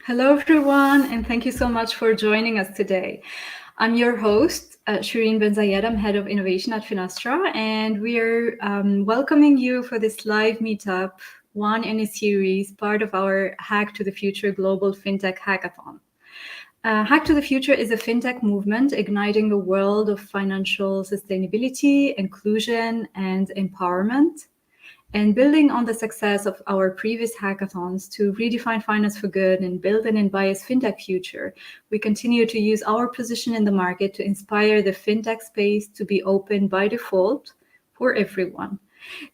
Hello, everyone, and thank you so much for joining us today. I'm your host, Shireen Ben-Zayed. I'm Head of Innovation at Finastra, and we are welcoming you for this live meetup, one in a series, part of our Hack to the Future Global FinTech Hackathon. Hack to the Future is a FinTech movement igniting a world of financial sustainability, inclusion, and empowerment. And building on the success of our previous hackathons to redefine finance for good and build an unbiased fintech future, we continue to use our position in the market to inspire the fintech space to be open by default for everyone.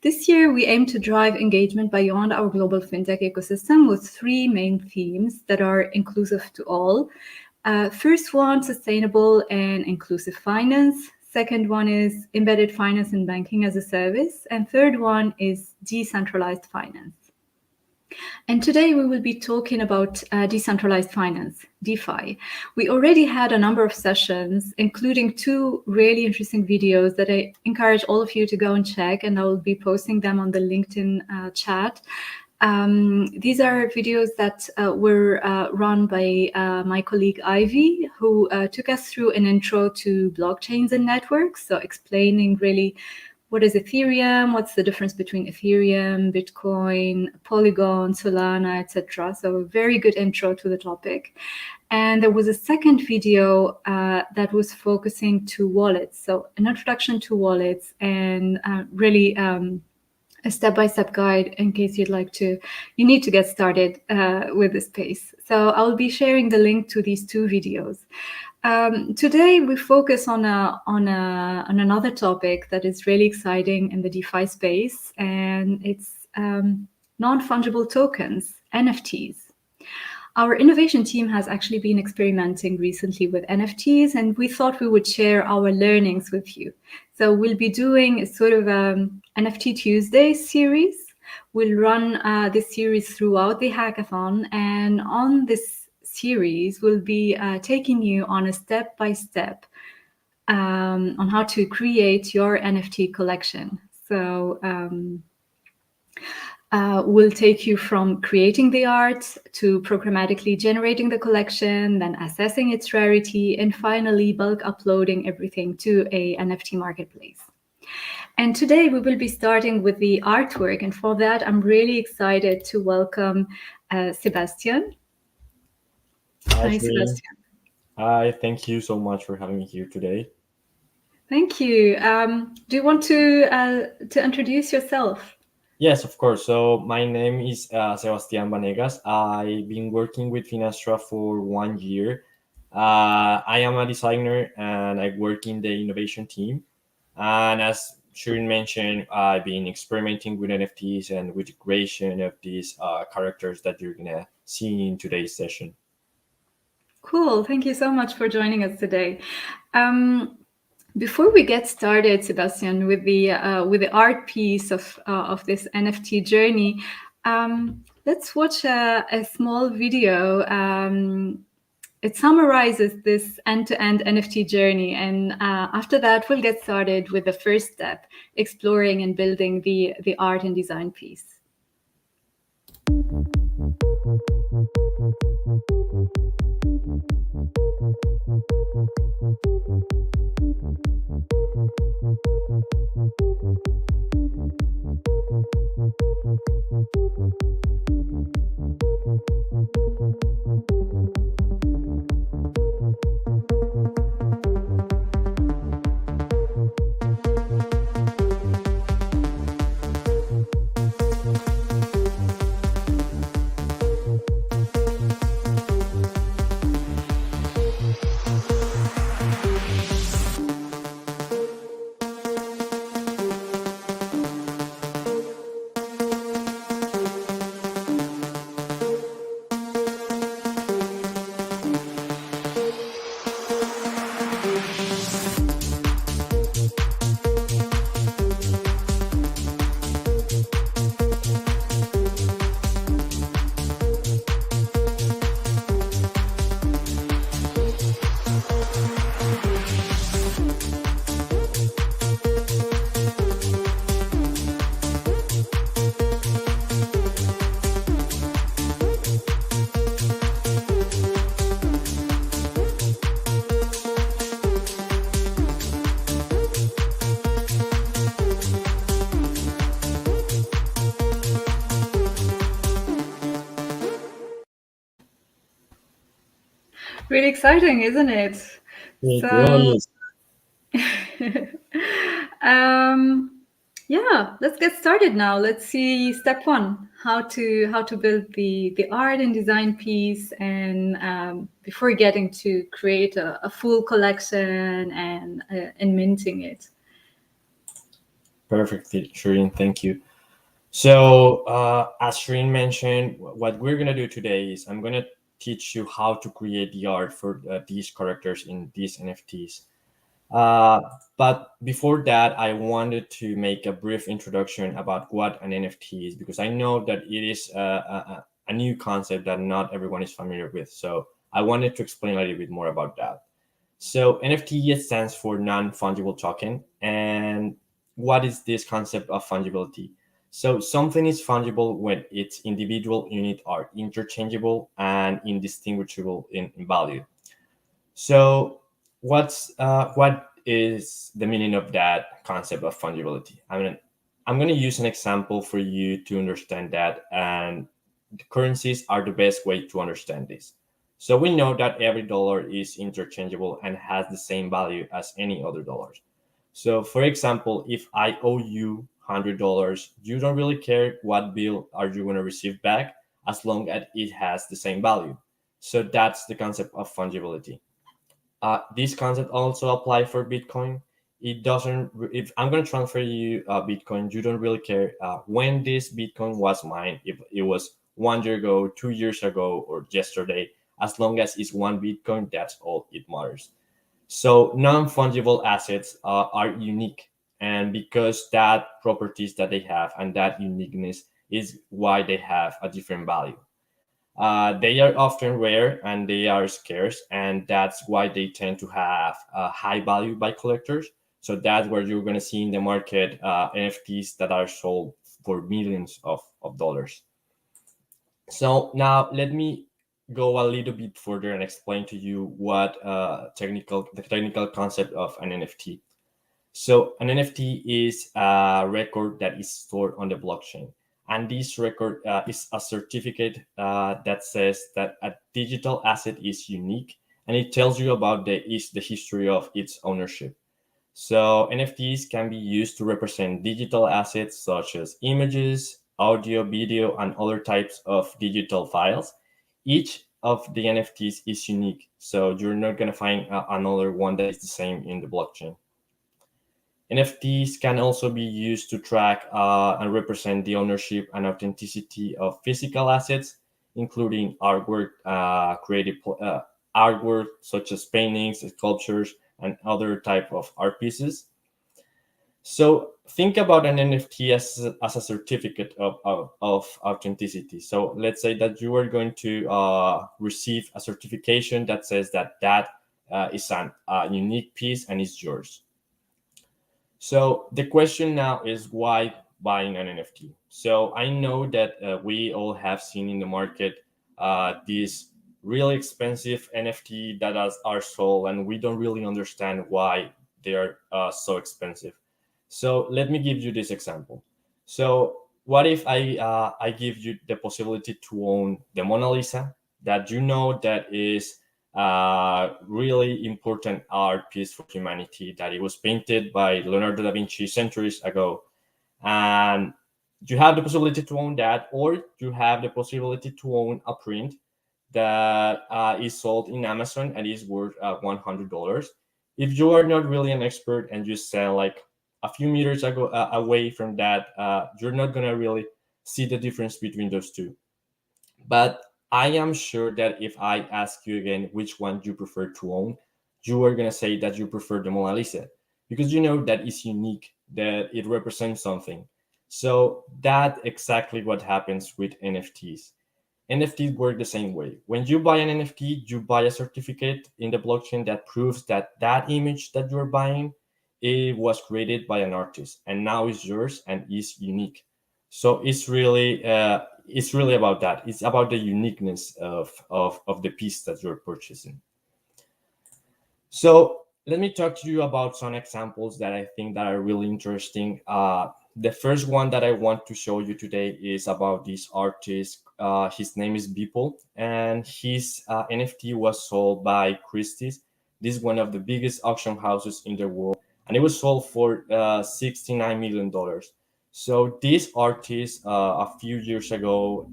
This year, we aim to drive engagement beyond our global fintech ecosystem with three main themes that are inclusive to all. First one, sustainable and inclusive finance. Second one is embedded finance and banking as a service. And third one is decentralized finance. And today we will be talking about decentralized finance, DeFi. We already had a number of sessions, including two really interesting videos that I encourage all of you to go and check, and I will be posting them on the LinkedIn chat. These are videos that were run by my colleague Ivy, who took us through an intro to blockchains and networks, so explaining really what is Ethereum, what's the difference between Ethereum, Bitcoin, Polygon, Solana, etc. So a very good intro to the topic. And there was a second video that was focusing to wallets, so an introduction to wallets and really a step-by-step guide in case you need to get started with this space. So I'll be sharing the link to these two videos. Today we focus on another topic that is really exciting in the DeFi space, and it's non-fungible tokens, NFTs. Our innovation team has actually been experimenting recently with NFTs, and we thought we would share our learnings with you. So we'll be doing a sort of NFT Tuesday series. We'll run this series throughout the hackathon, and on this series, we'll be taking you on a step-by-step on how to create your NFT collection. So we'll take you from creating the art to programmatically generating the collection, then assessing its rarity, and finally bulk uploading everything to a NFT marketplace. And today we will be starting with the artwork. And for that, I'm really excited to welcome Sebastian. Hi, Sebastian. Hi, thank you so much for having me here today. Thank you. Do you want to introduce yourself? Yes, of course. So my name is Sebastian Vanegas. I've been working with Finastra for 1 year. I am a designer and I work in the innovation team. And as Shireen mentioned, I've been experimenting with NFTs and with the creation of these characters that you're going to see in today's session. Cool. Thank you so much for joining us today. Before we get started, Sebastian, with the art piece of this NFT journey, let's watch a small video. It summarizes this end-to-end NFT journey, and after that, we'll get started with the first step, exploring and building the art and design piece. Really exciting, isn't it? It really So, is. um, yeah, let's get started now. Let's see step one: how to build the art and design piece, and before getting to create a full collection and minting it. Perfect, Shireen. Thank you. So, as Shireen mentioned, what we're gonna do today is I'm gonna teach you how to create the art for these characters in these NFTs. Uh, but before that, I wanted to make a brief introduction about what an NFT is because I know that it is a new concept that not everyone is familiar with. So I wanted to explain a little bit more about that. So NFT stands for non-fungible token. And what is this concept of fungibility? So something is fungible when its individual units are interchangeable and indistinguishable in value. So what is the meaning of that concept of fungibility? I'm going to use an example for you to understand that, and the currencies are the best way to understand this. So we know that every dollar is interchangeable and has the same value as any other dollars. So for example, if I owe you $100, you don't really care what bill are you going to receive back as long as it has the same value. So that's the concept of fungibility. This concept also apply for Bitcoin. It doesn't. If I'm going to transfer you Bitcoin, you don't really care when this Bitcoin was mined. If it was 1 year ago, 2 years ago, or yesterday, as long as it's one Bitcoin, that's all it matters. So non-fungible assets are unique, and because that properties that they have and that uniqueness is why they have a different value. They are often rare and they are scarce, and that's why they tend to have high value by collectors. So that's where you're going to see in the market NFTs that are sold for millions of dollars. So now let me go a little bit further and explain to you what the technical concept of an NFT. So an NFT is a record that is stored on the blockchain. And this record is a certificate that says that a digital asset is unique, and it tells you about the history of its ownership. So NFTs can be used to represent digital assets such as images, audio, video, and other types of digital files. Each of the NFTs is unique, so you're not going to find another one that is the same in the blockchain. NFTs can also be used to track and represent the ownership and authenticity of physical assets, including artwork, creative artwork such as paintings, sculptures, and other type of art pieces. So think about an NFT as a certificate of authenticity. So let's say that you are going to receive a certification that says that is a unique piece and is yours. So the question now is why buying an NFT? So I know that we all have seen in the market these really expensive NFT that are sold, and we don't really understand why they are so expensive. So let me give you this example. So what if I give you the possibility to own the Mona Lisa that you know that is really important art piece for humanity, that it was painted by Leonardo da Vinci centuries ago. And you have the possibility to own that, or you have the possibility to own a print that is sold in Amazon and is worth $100. If you are not really an expert and you stand like a few meters away from that, you're not going to really see the difference between those two. But I am sure that if I ask you again which one you prefer to own, you are going to say that you prefer the Mona Lisa because you know that is unique, that it represents something. So that exactly what happens with NFTs. NFTs work the same way. When you buy an NFT, you buy a certificate in the blockchain that proves that that image that you're buying, it was created by an artist and now is yours and is unique. So it's really about that. It's about the uniqueness of the piece that you're purchasing. So let me talk to you about some examples that I think that are really interesting. The first one that I want to show you today is about this artist. His name is Beeple, and his NFT was sold by Christie's. This is one of the biggest auction houses in the world, and it was sold for $69 million. So this artist, a few years ago,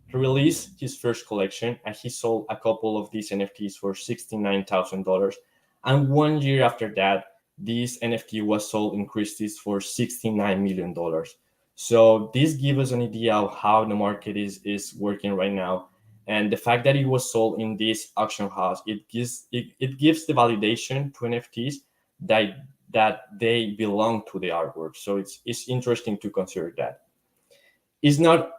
he released his first collection, and he sold a couple of these NFTs for $69,000. And 1 year after that, this NFT was sold in Christie's for $69 million. So this gives us an idea of how the market is working right now. And the fact that it was sold in this auction house, it gives the validation to NFTs that they belong to the artwork. So it's interesting to consider that. It's not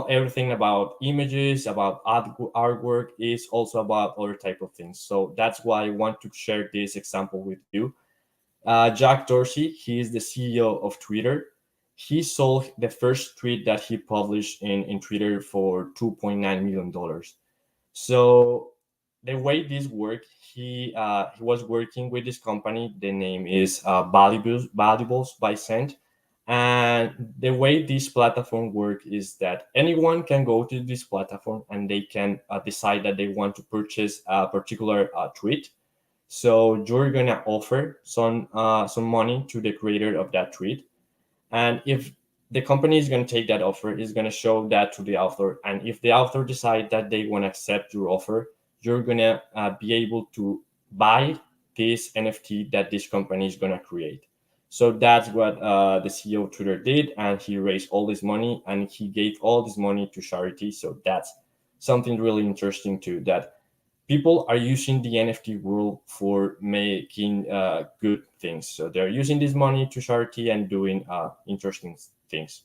everything about images, about artwork. It's also about other type of things. So that's why I want to share this example with you. Jack Dorsey, he is the CEO of Twitter. He sold the first tweet that he published in Twitter for $2.9 million. So the way this worked, he was working with this company. The name is Valuables by Cent. And the way this platform works is that anyone can go to this platform and they can decide that they want to purchase a particular tweet. So you're gonna offer some money to the creator of that tweet, and if the company is going to take that offer, is going to show that to the author, and if the author decide that they want to accept your offer, you're going to be able to buy this NFT that this company is going to create. So that's what the CEO of Twitter did, and he raised all this money and he gave all this money to charity. So that's something really interesting too, that people are using the NFT world for making good things. So they're using this money to charity and doing interesting things.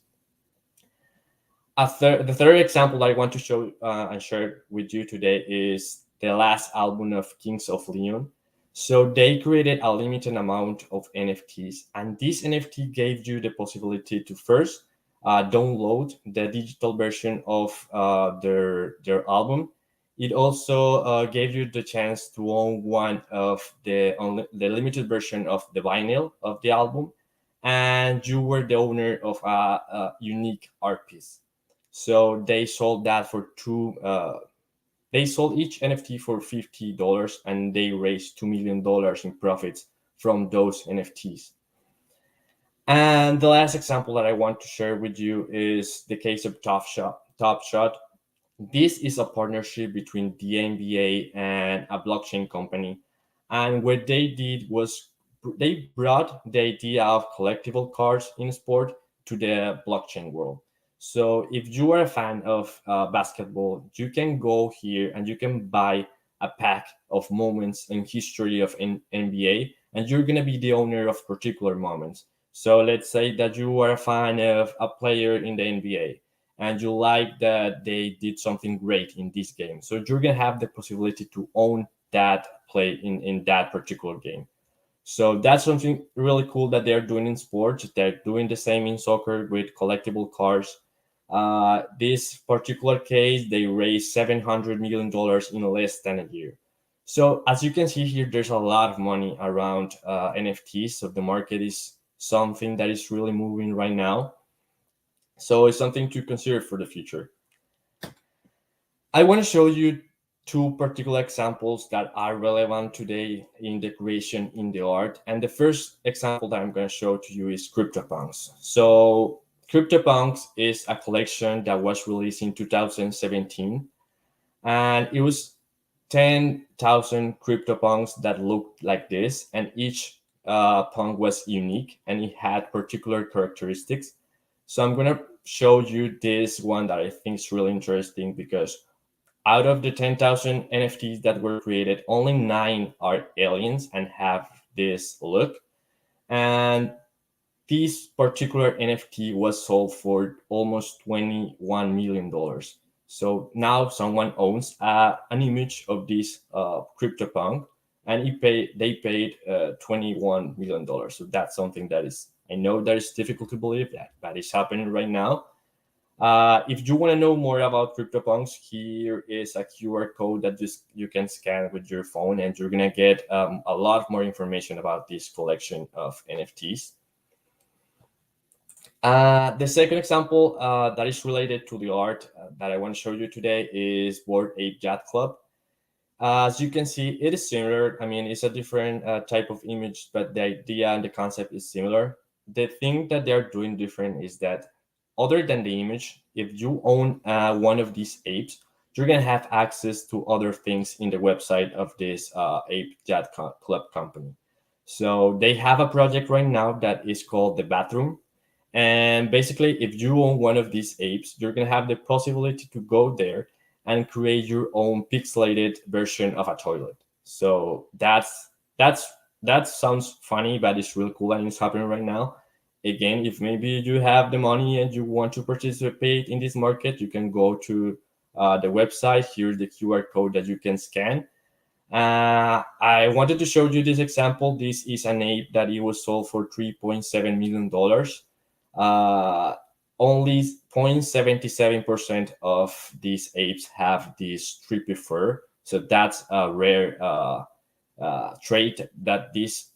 The third example I want to show and share with you today is the last album of Kings of Leon. So they created a limited amount of NFTs, and this NFT gave you the possibility to first download the digital version of their album. It also gave you the chance to own one of the limited version of the vinyl of the album, and you were the owner of a unique art piece. So they sold that for two. They sold each NFT for $50, and they raised $2 million in profits from those NFTs. And the last example that I want to share with you is the case of Top Shot. Top Shot. This is a partnership between the NBA and a blockchain company. And what they did was they brought the idea of collectible cards in sport to the blockchain world. So if you are a fan of basketball, you can go here and you can buy a pack of moments in history of NBA, and you're going to be the owner of particular moments. So let's say that you are a fan of a player in the NBA and you like that they did something great in this game. So you're going to have the possibility to own that play in that particular game. So that's something really cool that they're doing in sports. They're doing the same in soccer with collectible cards. This particular case, they raised $700 million in less than a year. So as you can see here, there's a lot of money around NFTs. So the market is something that is really moving right now. So it's something to consider for the future. I want to show you two particular examples that are relevant today in the creation in the art. And the first example that I'm going to show to you is CryptoPunks. So CryptoPunks is a collection that was released in 2017, and it was 10,000 CryptoPunks that looked like this, and each punk was unique and it had particular characteristics. So I'm going to show you this one that I think is really interesting, because out of the 10,000 NFTs that were created, only 9 are aliens and have this look. And this particular NFT was sold for almost $21 million. So now someone owns an image of this CryptoPunk, and they paid $21 million. So that's something that is, I know that is difficult to believe that, but it's happening right now. If you want to know more about CryptoPunks, here is a QR code that you can scan with your phone, and you're going to get a lot more information about this collection of NFTs. The second example that is related to the art that I want to show you today is Bored Ape Yacht Club. As you can see, it is similar. I mean, it's a different type of image, but the idea and the concept is similar. The thing that they're doing different is that, other than the image, if you own one of these apes, you're gonna have access to other things in the website of this Ape Yacht Club company. So they have a project right now that is called the Bathroom, and basically, if you own one of these apes, you're gonna have the possibility to go there and create your own pixelated version of a toilet. So that sounds funny, but it's really cool and it's happening right now. Again, if maybe you have the money and you want to participate in this market, you can go to the website. Here's the QR code that you can scan. I wanted to show you this example. This is an ape that it was sold for $3.7 million. Uh, Only 0.77% of these apes have this stripy fur. So that's a rare trait that these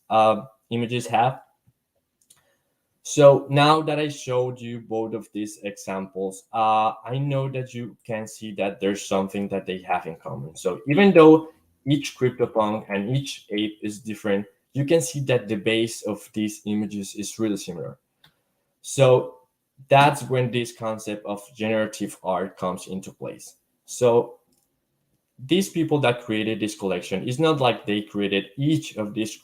images have. So now that I showed you both of these examples, I know that you can see that there's something that they have in common. So even though each CryptoPunk and each ape is different, you can see that the base of these images is really similar. So that's when this concept of generative art comes into place. So these people that created this collection, it's not like they created each of these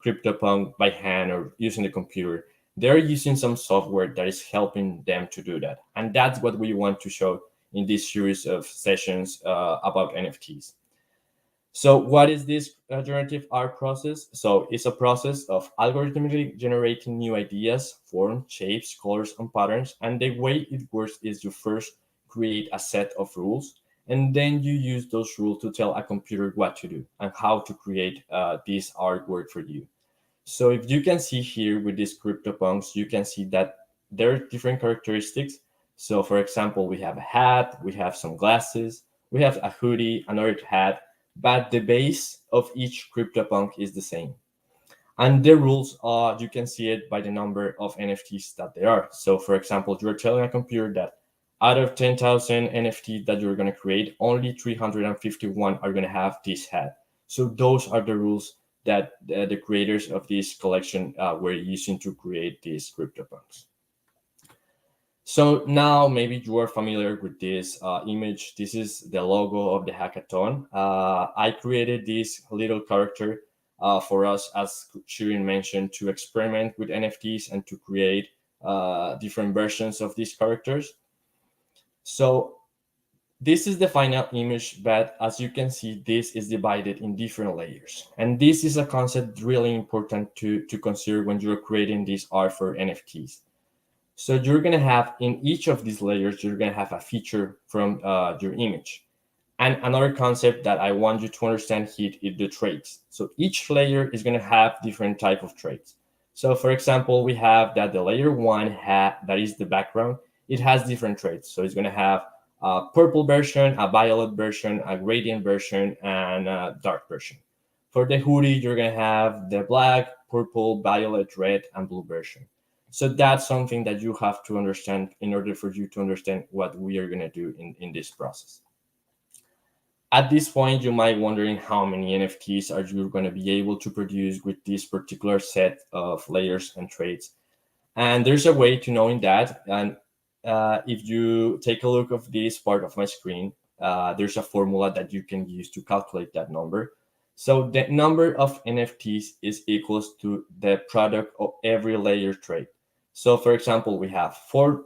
CryptoPunk by hand or using the computer. They're using some software that is helping them to do that. And that's what we want to show in this series of sessions about NFTs. So, what is this generative art process? So, it's a process of algorithmically generating new ideas, forms, shapes, colors, and patterns. And the way it works is you first create a set of rules, and then you use those rules to tell a computer what to do and how to create this artwork for you. So, if you can see here with these CryptoPunks, you can see that there are different characteristics. So, for example, we have a hat, we have some glasses, we have a hoodie, another hat, but the base of each CryptoPunk is the same. And the rules are, you can see it by the number of NFTs that there are. So, for example, you're telling a computer that out of 10,000 NFTs that you're going to create, only 351 are going to have this hat. So, those are the rules that the creators of this collection were using to create these CryptoPunks. So now maybe you are familiar with this image. This is the logo of the hackathon. I created this little character for us, as Shirin mentioned, to experiment with NFTs and to create different versions of these characters. So this is the final image, but as you can see, this is divided in different layers. And this is a concept really important to consider when you're creating this art for NFTs. So you're going to have in each of these layers, you're going to have a feature from your image. And another concept that I want you to understand here is the traits. So each layer is going to have different type of traits. So for example, we have that the layer one that is the background, it has different traits. So it's going to have a purple version, a violet version, a gradient version, and a dark version. For the hoodie, you're going to have the black, purple, violet, red, and blue version. So that's something that you have to understand in order for you to understand what we are going to do in this process. At this point, you might wondering how many NFTs are you going to be able to produce with this particular set of layers and traits. And there's a way to knowing that. And if you take a look of this part of my screen, there's a formula that you can use to calculate that number. So the number of NFTs is equals to the product of every layer trait. So for example, we have four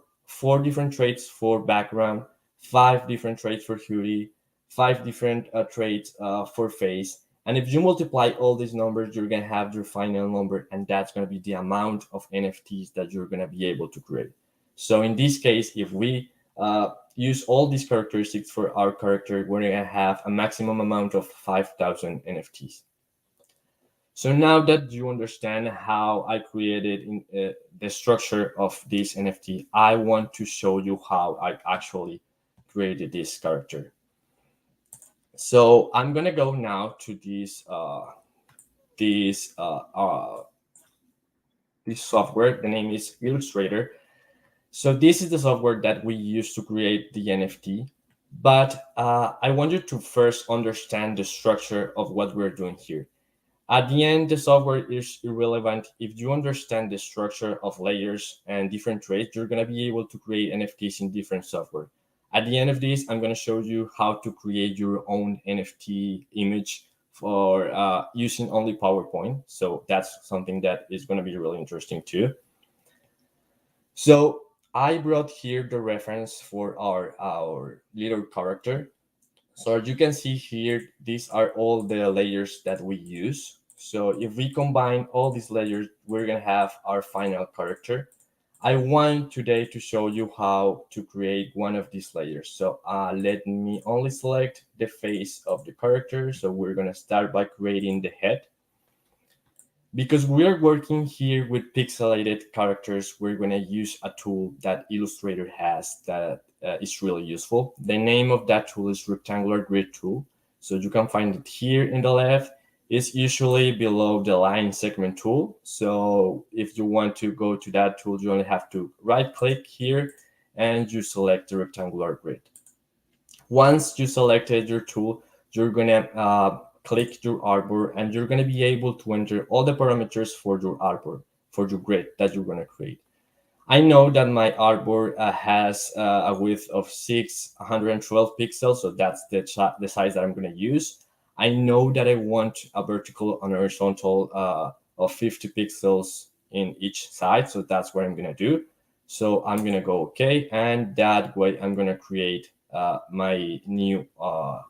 different traits for background, 5 different traits for hoodie, 5 different traits for face. And if you multiply all these numbers, you're going to have your final number, and that's going to be the amount of NFTs that you're going to be able to create. So in this case, if we use all these characteristics for our character, we're going to have a maximum amount of 5,000 NFTs. So now that you understand how I created the structure of this NFT, I want to show you how I actually created this character. So I'm gonna go now to this software. The name is Illustrator. So this is the software that we use to create the NFT. But I want you to first understand the structure of what we're doing here. At the end, the software is irrelevant. If you understand the structure of layers and different traits, you're going to be able to create NFTs in different software. At the end of this, I'm going to show you how to create your own NFT image for using only PowerPoint. So that's something that is going to be really interesting too. So I brought here the reference for our little character. So as you can see here, these are all the layers that we use. So if we combine all these layers, we're gonna have our final character. I want today to show you how to create one of these layers. So let me only select the face of the character. So we're gonna start by creating the head. Because we are working here with pixelated characters, we're going to use a tool that Illustrator has that is really useful. The name of that tool is Rectangular Grid Tool. So you can find it here in the left. It's usually below the line segment tool. So if you want to go to that tool, you only have to right click here and you select the rectangular grid. Once you selected your tool, you're going to click your artboard and you're going to be able to enter all the parameters for your artboard, for your grid that you're going to create. I know that my artboard has a width of 612 pixels, so that's the size that I'm going to use. I know that I want a vertical and horizontal of 50 pixels in each side, so that's what I'm going to do. So I'm going to go OK, and that way I'm going to create my new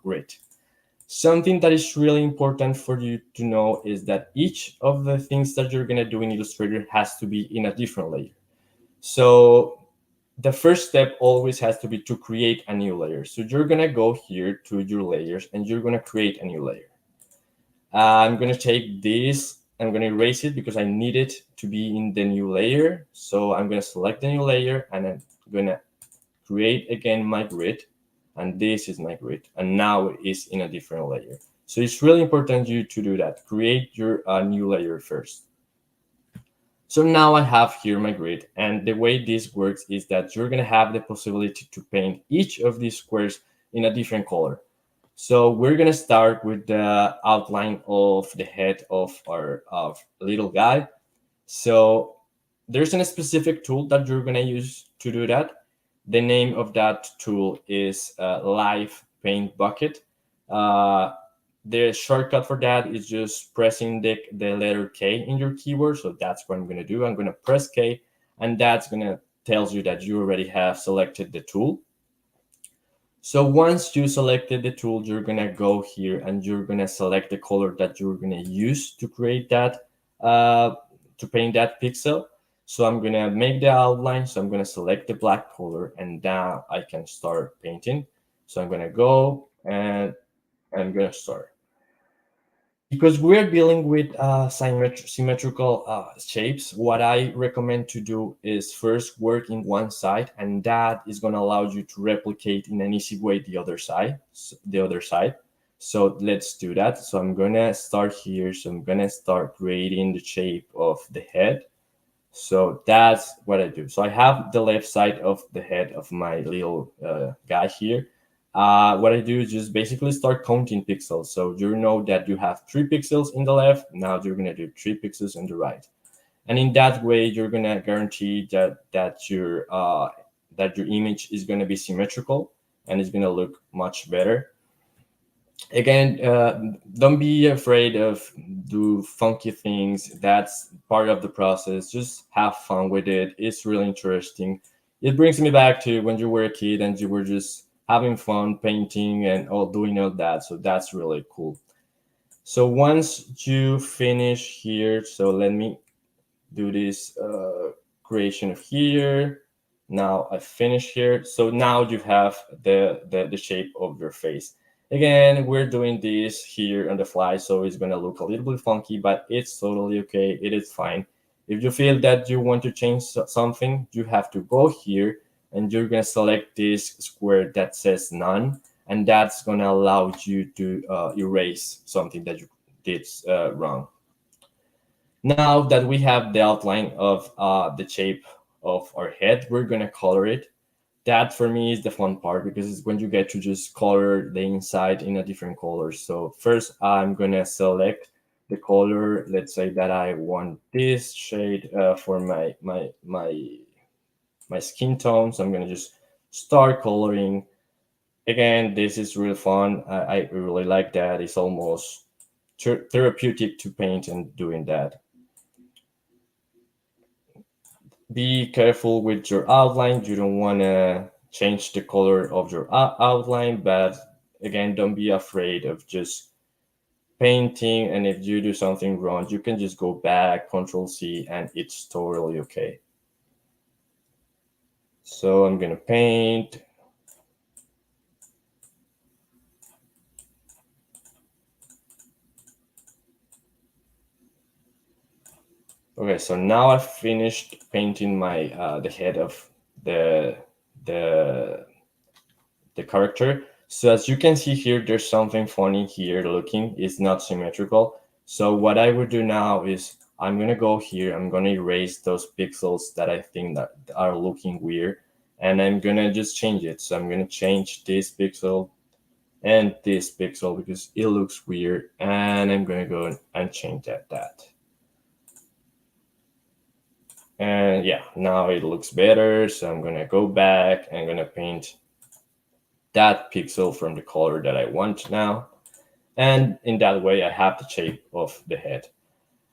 grid. Something that is really important for you to know is that each of the things that you're going to do in Illustrator has to be in a different layer. So the first step always has to be to create a new layer. So you're going to go here to your layers and you're going to create a new layer. I'm going to take this, I'm going to erase it because I need it to be in the new layer. So I'm going to select the new layer and I'm going to create again my grid. And this is my grid. And now it is in a different layer. So it's really important you to do that. Create your new layer first. So now I have here my grid, and the way this works is that you're going to have the possibility to paint each of these squares in a different color. So we're going to start with the outline of the head of our little guy. So there's a specific tool that you're going to use to do that. The name of that tool is Live Paint Bucket. The shortcut for that is just pressing the letter K in your keyboard. So that's what I'm going to do. I'm going to press K, and that's going to tells you that you already have selected the tool. So once you selected the tool, you're going to go here and you're going to select the color that you're going to use to create that, to paint that pixel. So I'm going to make the outline. So I'm going to select the black color, and now I can start painting. So I'm going to go and I'm going to start. Because we're dealing with symmetrical shapes, what I recommend to do is first work in one side, and that is going to allow you to replicate in an easy way the other side. So let's do that. So I'm going to start here. So I'm going to start creating the shape of the head. So that's what I do. So I have the left side of the head of my little guy here. What I do is just basically start counting pixels. So you know that you have 3 pixels in the left. Now you're going to do 3 pixels on the right. And in that way, you're going to guarantee that your image is going to be symmetrical and it's going to look much better. Again, don't be afraid of do funky things. That's part of the process. Just have fun with it. It's really interesting. It brings me back to when you were a kid and you were just having fun painting and doing all that. So that's really cool. So once you finish here, so let me do this creation of here. Now I finish here. So now you have the shape of your face. Again, we're doing this here on the fly, so it's going to look a little bit funky, but it's totally okay. It is fine. If you feel that you want to change something, you have to go here and you're going to select this square that says none, and that's going to allow you to erase something that you did wrong. Now that we have the outline of the shape of our head, we're gonna color it. That for me is the fun part, because it's when you get to just color the inside in a different color. So first I'm gonna select the color. Let's say that I want this shade for my skin tone. So I'm gonna just start coloring. Again, this is really fun. I really like that. It's almost therapeutic to paint and doing that. Be careful with your outline. You don't want to change the color of your outline, but again, don't be afraid of just painting. And if you do something wrong, you can just go back, Control C, and it's totally okay. So I'm gonna paint. Okay, so now I've finished painting my the head of the the the character. So as you can see here, there's something funny here looking. It's not symmetrical. So what I would do now is I'm gonna go here. I'm gonna erase those pixels that I think that are looking weird, and I'm gonna just change it. So I'm gonna change this pixel and this pixel because it looks weird, and I'm gonna go and change that. And yeah, now it looks better. So I'm gonna go back and I'm gonna paint that pixel from the color that I want now. And in that way, I have the shape of the head.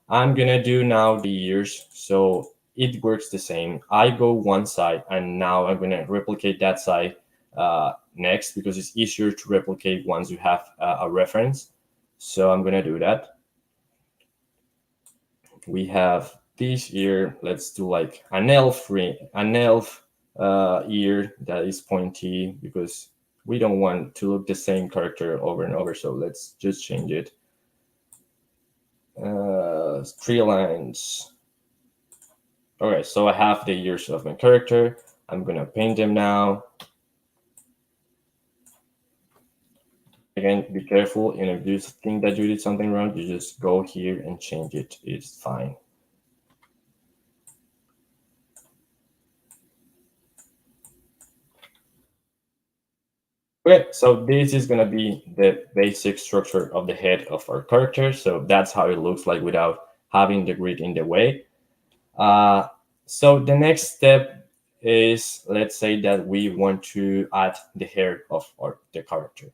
I'm gonna do now the ears. So it works the same. I go one side and now I'm gonna replicate that side next, because it's easier to replicate once you have a reference. So I'm gonna do that. We have this ear. Let's do like an elf ear that is pointy, because we don't want to look the same character over and over. So let's just change it. 3 lines. Okay, so I have the ears of my character. I'm gonna paint them now. Again, be careful, and if you think that you did something wrong, you just go here and change it. It's fine. Okay, so this is gonna be the basic structure of the head of our character. So that's how it looks like without having the grid in the way. So the next step is, let's say that we want to add the hair of the character.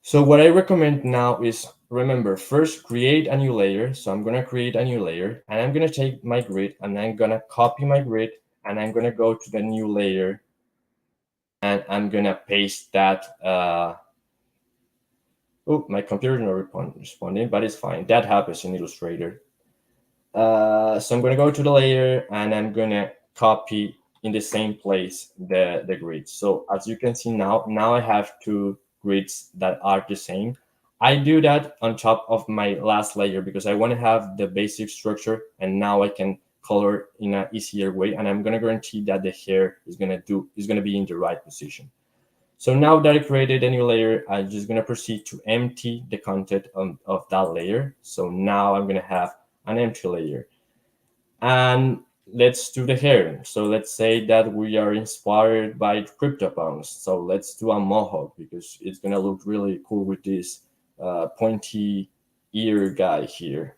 So what I recommend now is, remember, first create a new layer. So I'm gonna create a new layer, and I'm gonna take my grid and I'm gonna copy my grid, and I'm gonna go to the new layer, and I'm gonna paste that. Oh, my computer is not responding, but it's fine. That happens in Illustrator. So I'm gonna go to the layer and I'm gonna copy in the same place the grid. So as you can see now I have 2 grids that are the same. I do that on top of my last layer because I want to have the basic structure, and now I can color in an easier way, and I'm gonna guarantee that the hair is gonna be in the right position. So now that I created a new layer, I'm just gonna proceed to empty the content of that layer. So now I'm gonna have an empty layer. And let's do the hair. So let's say that we are inspired by CryptoPunks. So let's do a mohawk, because it's gonna look really cool with this pointy ear guy here.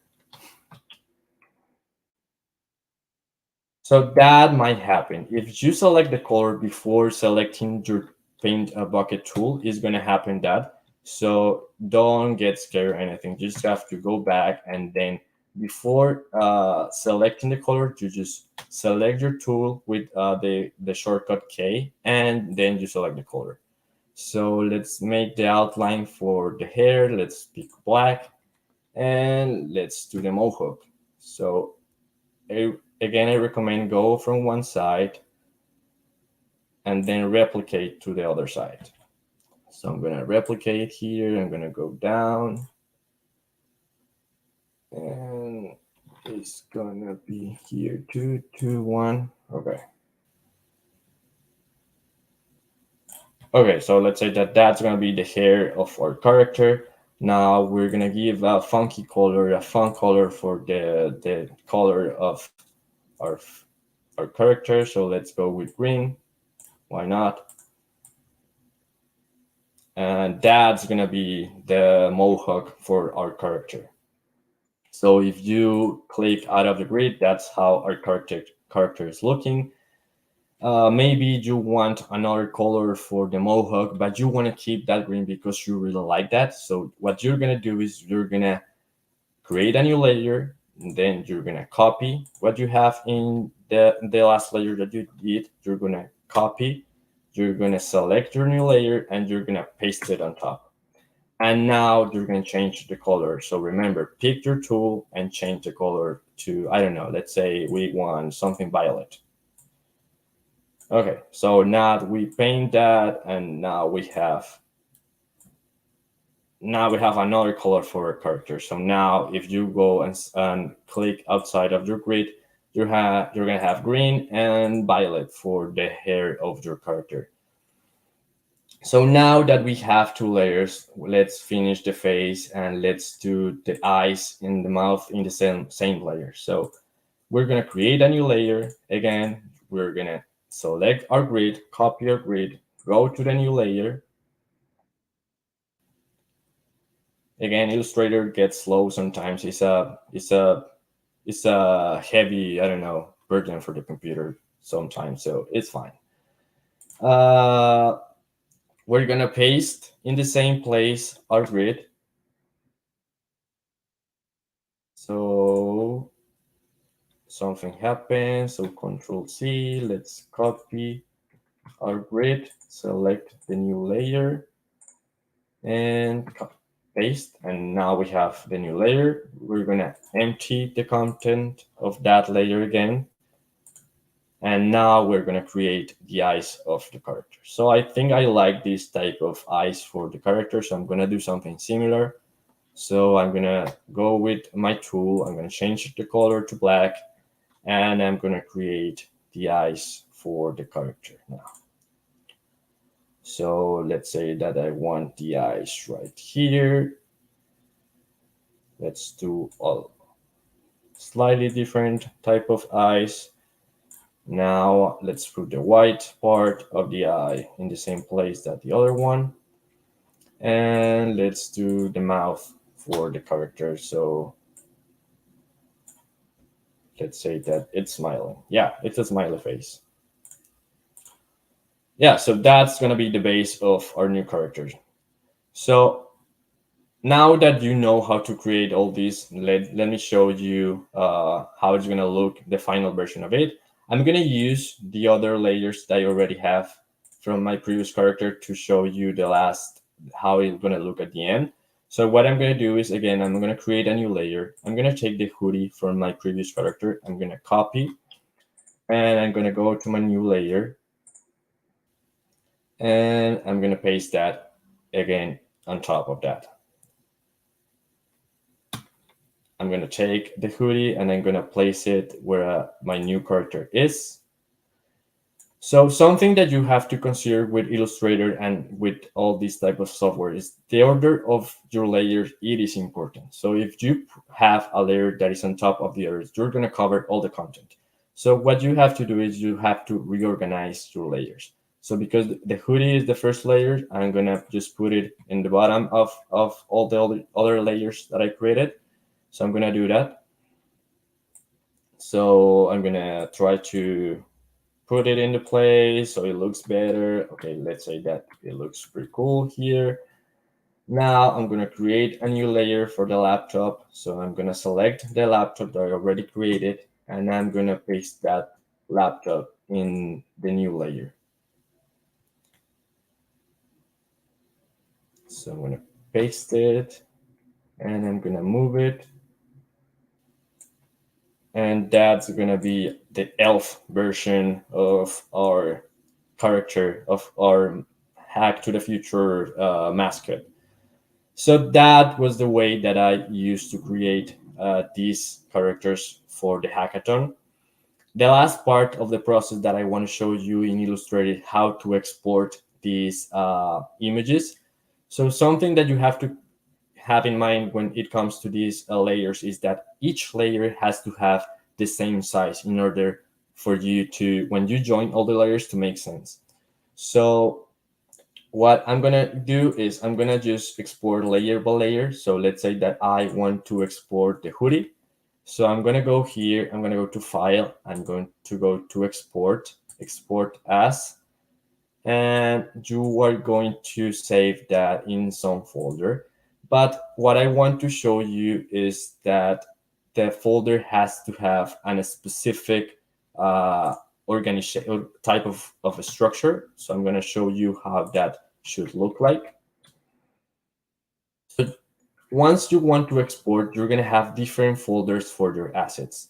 So that might happen. If you select the color before selecting your paint bucket tool, it's gonna happen that. So don't get scared or anything. You just have to go back, and then before selecting the color, you just select your tool with the shortcut K, and then you select the color. So let's make the outline for the hair. Let's pick black, and let's do the mohawk. So again, I recommend go from one side and then replicate to the other side. So I'm gonna replicate here. I'm gonna go down, and it's gonna be here 2, 2, 1. Okay. Okay, so let's say that that's gonna be the hair of our character. Now we're gonna give a fun color for the color of our our character. So let's go with green. Why not? And that's gonna be the mohawk for our character. So if you click out of the grid, that's how our character is looking. Maybe you want another color for the mohawk, but you want to keep that green because you really like that. So what you're gonna do is you're gonna create a new layer, and then you're gonna copy what you have in the last layer that you did. You're gonna copy, you're gonna select your new layer, and you're gonna paste it on top. And now you're gonna change the color. So remember, pick your tool and change the color to, I don't know, let's say we want something violet. Okay, so now we paint that, and now we have another color for our character. So now if you go and click outside of your grid, you're gonna have green and violet for the hair of your character. So now that we have two layers, let's finish the face and let's do the eyes and the mouth in the same layer. So we're gonna create a new layer. Again, we're gonna select our grid, copy our grid, go to the new layer. Again, Illustrator gets slow sometimes. It's a heavy, I don't know, burden for the computer sometimes, so it's fine. We're gonna paste in the same place our grid. So something happens, so Control C, let's copy our grid, select the new layer, and paste. And now we have the new layer. We're gonna empty the content of that layer again. And now we're gonna create the eyes of the character. So I think I like this type of eyes for the character, so I'm gonna do something similar. So I'm gonna go with my tool, I'm gonna change the color to black, and I'm gonna create the eyes for the character now. So let's say that I want the eyes right here. Let's do a slightly different type of eyes. Now let's put the white part of the eye in the same place that the other one. And let's do the mouth for the character. So let's say that it's smiling. Yeah, it's a smiley face. Yeah, so that's gonna be the base of our new characters. So now that you know how to create all these, let me show you how it's gonna look, the final version of it. I'm gonna use the other layers that I already have from my previous character to show you the last, how it's gonna look at the end. So what I'm gonna do is, again, I'm gonna create a new layer. I'm gonna take the hoodie from my previous character. I'm gonna copy, and I'm gonna go to my new layer, and I'm gonna paste that again on top of that. I'm going to take the hoodie and I'm going to place it where my new character is. So something that you have to consider with Illustrator and with all this type of software is the order of your layers. It is important. So if you have a layer that is on top of the others, you're going to cover all the content. So what you have to do is you have to reorganize your layers. So because the hoodie is the first layer, I'm going to just put it in the bottom of all the other layers that I created. So I'm gonna do that. So I'm gonna try to put it into place so it looks better. Okay, let's say that it looks pretty cool here. Now I'm gonna create a new layer for the laptop. So I'm gonna select the laptop that I already created, and I'm gonna paste that laptop in the new layer. So I'm gonna paste it, and I'm gonna move it. And that's gonna be the elf version of our character, of our Hack to the Future mascot. So that was the way that I used to create these characters for the hackathon. The last part of the process that I want to show you in Illustrator, how to export these images. So something that you have to have in mind when it comes to these layers is that each layer has to have the same size in order for you to, when you join all the layers, to make sense. So what I'm gonna do is I'm gonna just export layer by layer. So let's say that I want to export the hoodie. So I'm gonna go here, I'm gonna go to file, I'm going to go to export, export as, and you are going to save that in some folder. But what I want to show you is that the folder has to have a specific organization type of a structure. So I'm going to show you how that should look like. So once you want to export, you're going to have different folders for your assets.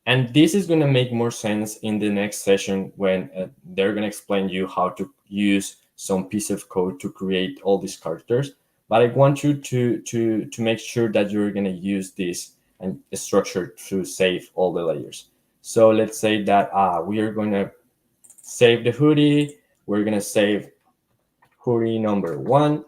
And this is going to make more sense in the next session when they're going to explain you how to use some piece of code to create all these characters. But I want you to make sure that you're going to use this and structure to save all the layers. So let's say that we are going to save the hoodie. We're going to save hoodie number 1.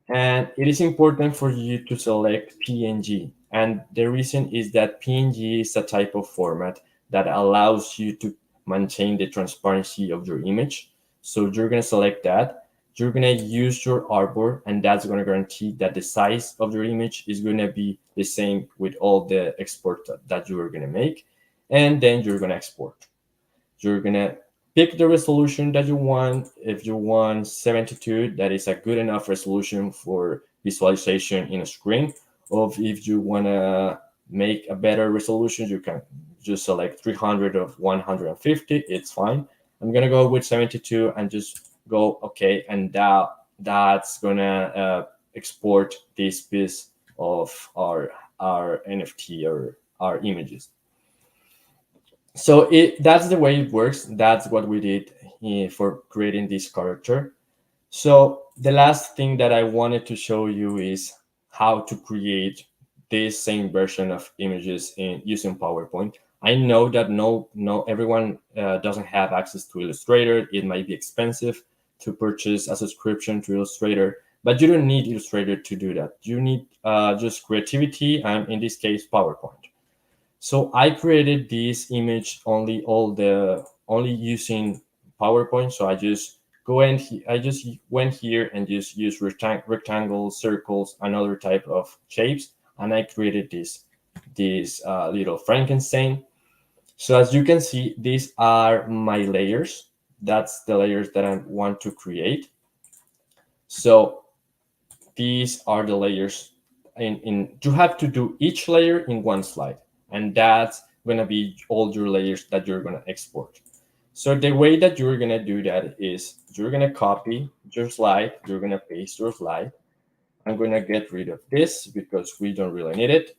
And it is important for you to select PNG. And the reason is that PNG is a type of format that allows you to maintain the transparency of your image. So you're going to select that. You're going to use your artboard, and that's going to guarantee that the size of your image is going to be the same with all the export that you are going to make. And then you're going to export. You're going to pick the resolution that you want. If you want 72, that is a good enough resolution for visualization in a screen. Or if you want to make a better resolution, you can just select 300 of 150. It's fine. I'm going to go with 72 and just go OK. And that's going to export this piece of our NFT or our images. So that's the way it works. That's what we did for creating this character. So the last thing that I wanted to show you is how to create this same version of images using PowerPoint. I know that no everyone doesn't have access to Illustrator. It might be expensive to purchase a subscription to Illustrator, but you don't need Illustrator to do that. You need just creativity, and in this case, PowerPoint. So I created this image only using PowerPoint. So I just went here and just use rectangles, circles, and other type of shapes, and I created this little Frankenstein. So as you can see, these are my layers. That's the layers that I want to create. So these are the layers. You have to do each layer in one slide, and that's going to be all your layers that you're going to export. So the way that you're going to do that is you're going to copy your slide, you're going to paste your slide. I'm going to get rid of this because we don't really need it.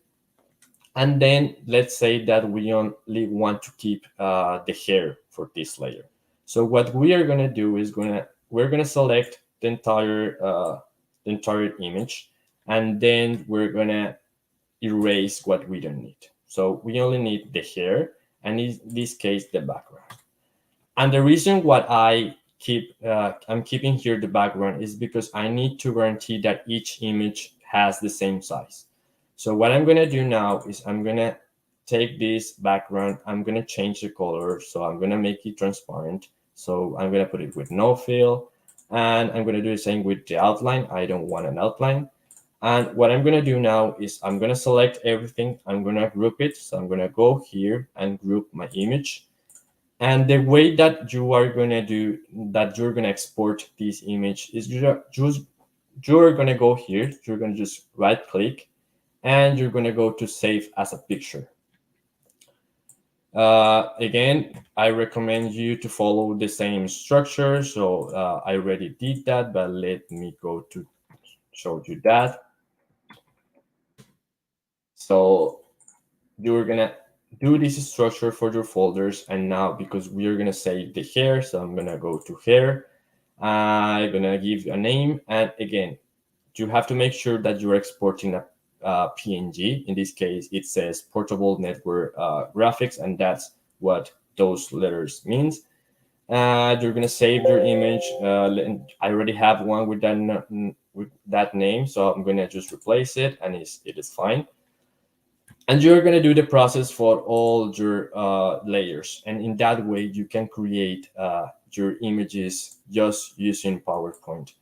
And then let's say that we only want to keep the hair for this layer. So what we are going to do is we're going to select the entire image, and then we're going to erase what we don't need. So we only need the hair, and in this case, the background. And the reason what I'm keeping here the background is because I need to guarantee that each image has the same size. So what I'm going to do now is I'm going to take this background, I'm going to change the color. So I'm going to make it transparent. So I'm going to put it with no fill, and I'm going to do the same with the outline. I don't want an outline. And what I'm going to do now is I'm going to select everything. I'm going to group it. So I'm going to go here and group my image. And the way that you are going to do that, you're going to export this image is you're going to go here. You're going to just right click, and you're going to go to save as a picture. Again, I recommend you to follow the same structure. So I already did that, but let me go to show you that. So you're gonna do this structure for your folders, and now because we are gonna save the hair, so I'm gonna go to hair. I'm gonna give a name, and again, you have to make sure that you're exporting a PNG. In this case, it says portable network graphics, and that's what those letters means. You're gonna save your image. I already have one with that name, so I'm gonna just replace it, and it is fine. and you're going to do the process for all your layers, and in that way you can create your images just using PowerPoint.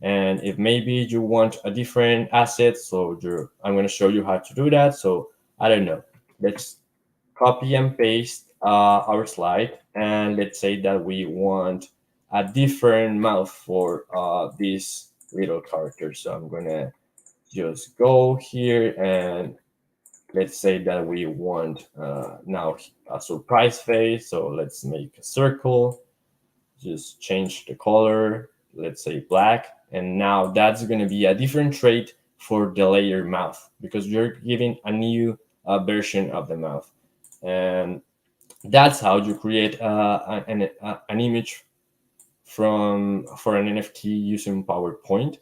And if maybe you want a different asset, so I'm going to show you how to do that. So I don't know, let's copy and paste our slide, and let's say that we want a different mouth for this little character. So I'm going to just go here, and let's say that we want now a surprise face. So let's make a circle, just change the color, let's say black. And now that's going to be a different trait for the layer mouth, because you're giving a new version of the mouth. And that's how you create an image for an NFT using PowerPoint.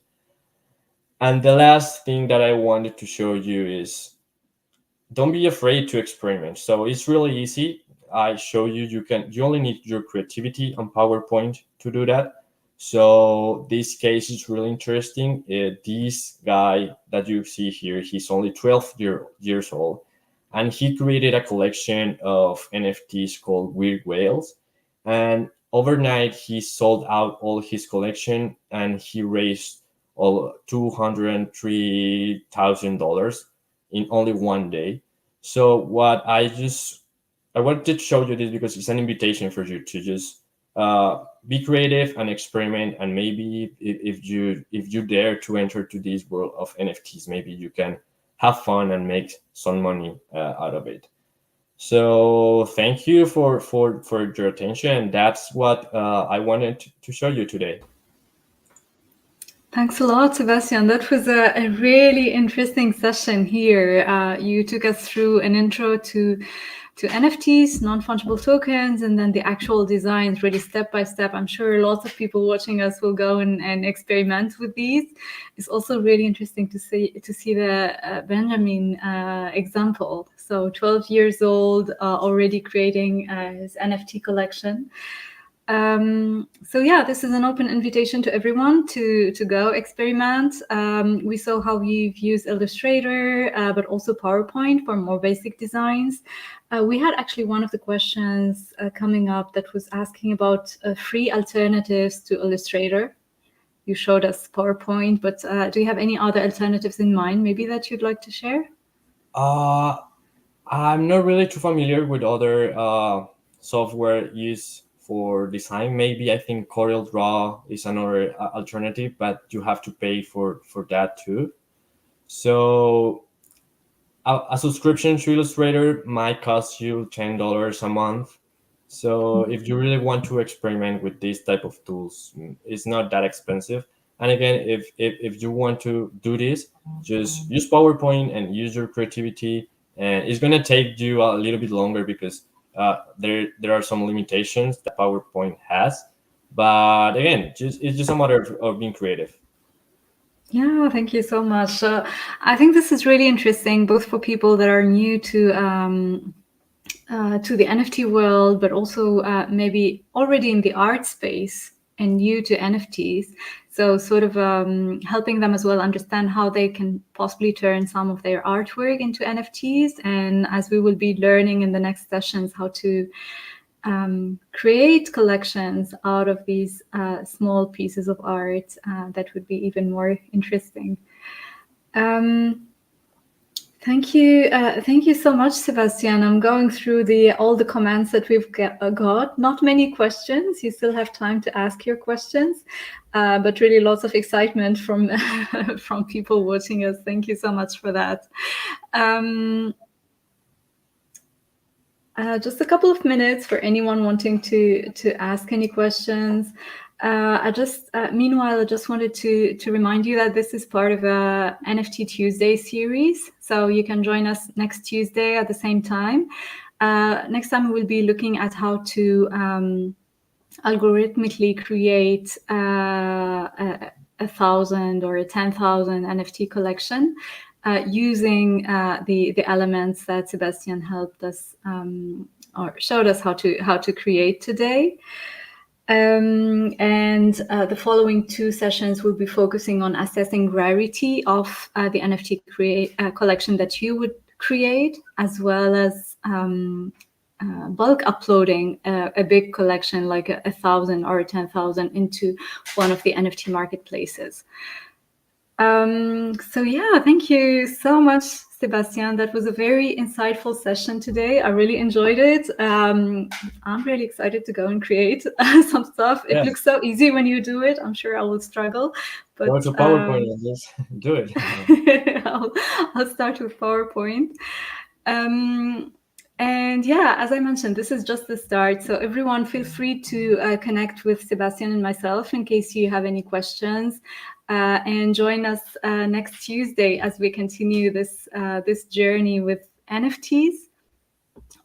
And the last thing that I wanted to show you is, don't be afraid to experiment. So it's really easy. I show you, you only need your creativity on PowerPoint to do that. So this case is really interesting. This guy that you see here, he's only 12 years old, and he created a collection of NFTs called Weird Whales. And overnight, he sold out all his collection, and he raised all $203,000 in only one day. So I wanted to show you this because it's an invitation for you to just be creative and experiment. And maybe if you dare to enter to this world of NFTs, maybe you can have fun and make some money out of it. So thank you for your attention. That's what I wanted to show you today. Thanks a lot, Sebastian. That was a really interesting session here. You took us through an intro to NFTs, non-fungible tokens, and then the actual designs, really step by step. I'm sure lots of people watching us will go and experiment with these. It's also really interesting to see the Benjamin example. So 12 years old, already creating his NFT collection. So yeah, this is an open invitation to everyone to go experiment. We saw how we've used Illustrator, but also PowerPoint for more basic designs. We had actually one of the questions coming up that was asking about free alternatives to Illustrator. You showed us PowerPoint, but do you have any other alternatives in mind, maybe that you'd like to share? I'm not really too familiar with other software used for design. Maybe I think CorelDRAW is another alternative, but you have to pay for that too. So a subscription to Illustrator might cost you $10 a month. So if you really want to experiment with these type of tools, it's not that expensive. And again, if you want to do this, just use PowerPoint and use your creativity. And it's gonna take you a little bit longer because there are some limitations that PowerPoint has. But again, it's just a matter of being creative. Yeah, thank you so much. I think this is really interesting, both for people that are new to the NFT world, but also maybe already in the art space and new to NFTs. So sort of helping them as well understand how they can possibly turn some of their artwork into NFTs. And as we will be learning in the next sessions, how to create collections out of these small pieces of art, that would be even more interesting. Thank you so much, Sebastian. I'm going through all the comments that we've got. Not many questions. You still have time to ask your questions, but really lots of excitement from from people watching us. Thank you so much for that. Just a couple of minutes for anyone wanting to ask any questions. Meanwhile, I just wanted to remind you that this is part of a NFT Tuesday series. So you can join us next Tuesday at the same time. Next time we'll be looking at how to algorithmically create a 1,000 or a 10,000 NFT collection using the elements that Sebastian helped us or showed us how to create today. And the following two sessions will be focusing on assessing rarity of the NFT collection that you would create, as well as bulk uploading a big collection like 1,000 or 10,000 into one of the NFT marketplaces. So yeah, thank you so much, Sebastian. That was a very insightful session today. I really enjoyed it. I'm really excited to go and create some stuff. It looks so easy when you do it. I'm sure I will struggle, but go to PowerPoint and just do it. I'll start with PowerPoint. And yeah, as I mentioned, this is just the start. So everyone feel free to connect with Sebastian and myself in case you have any questions. And join us next Tuesday as we continue this journey with NFTs.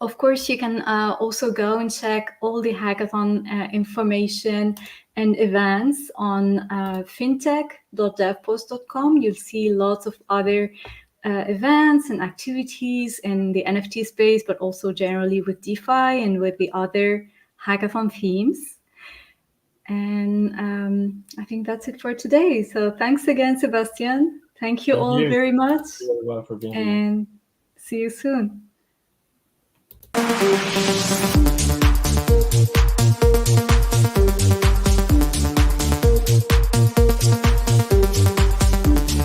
Of course, you can also go and check all the hackathon information and events on fintech.devpost.com. You'll see lots of other events and activities in the NFT space, but also generally with DeFi and with the other hackathon themes. And I think that's it for today. So thanks again, Sebastian. Thank you all very much. Thank you everyone for being here. And see you soon.